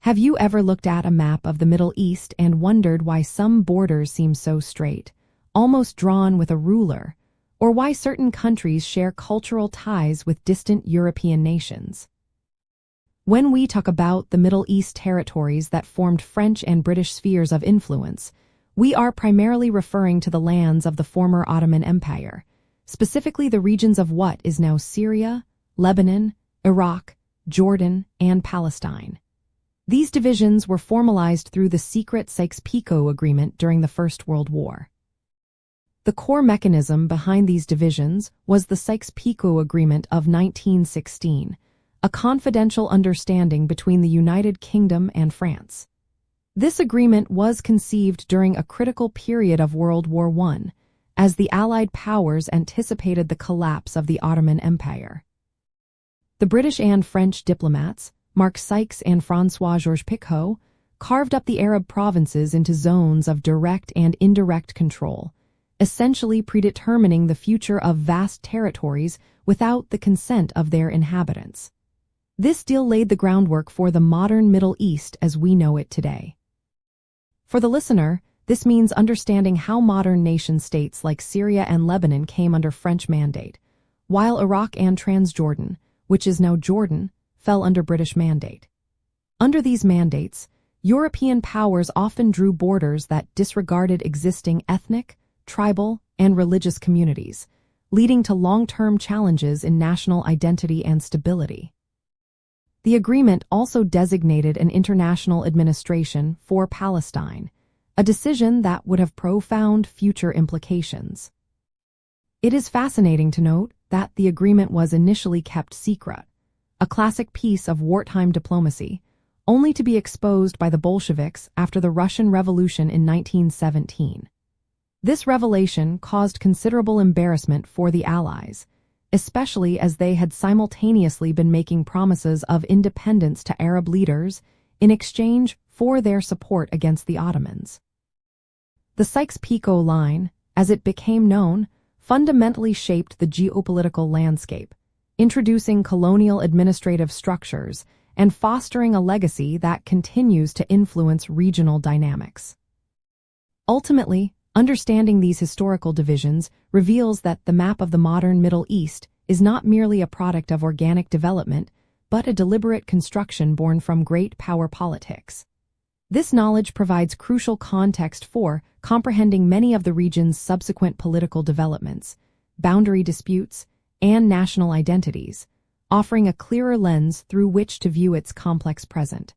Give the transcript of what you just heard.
Have you ever looked at a map of the Middle East and wondered why some borders seem so straight, almost drawn with a ruler, or why certain countries share cultural ties with distant European nations? When we talk about the Middle East territories that formed French and British spheres of influence, we are primarily referring to the lands of the former Ottoman Empire, specifically the regions of what is now Syria, Lebanon, Iraq, Jordan, and Palestine. These divisions were formalized through the secret Sykes-Picot Agreement during the First World War. The core mechanism behind these divisions was the Sykes-Picot Agreement of 1916, a confidential understanding between the United Kingdom and France. This agreement was conceived during a critical period of World War I, as the Allied powers anticipated the collapse of the Ottoman Empire. The British and French diplomats, Mark Sykes and François-Georges Picot, carved up the Arab provinces into zones of direct and indirect control, essentially predetermining the future of vast territories without the consent of their inhabitants. This deal laid the groundwork for the modern Middle East as we know it today. For the listener, this means understanding how modern nation-states like Syria and Lebanon came under French mandate, while Iraq and Transjordan, which is now Jordan, fell under British mandate. Under these mandates, European powers often drew borders that disregarded existing ethnic, tribal, and religious communities, leading to long-term challenges in national identity and stability. The agreement also designated an international administration for Palestine, a decision that would have profound future implications. It is fascinating to note that the agreement was initially kept secret, a classic piece of wartime diplomacy, only to be exposed by the Bolsheviks after the Russian Revolution in 1917. This revelation caused considerable embarrassment for the Allies, especially as they had simultaneously been making promises of independence to Arab leaders in exchange for their support against the Ottomans. The Sykes-Picot Line, as it became known, fundamentally shaped the geopolitical landscape, introducing colonial administrative structures and fostering a legacy that continues to influence regional dynamics. Ultimately, understanding these historical divisions reveals that the map of the modern Middle East is not merely a product of organic development, but a deliberate construction born from great power politics. This knowledge provides crucial context for comprehending many of the region's subsequent political developments, boundary disputes, and national identities, offering a clearer lens through which to view its complex present.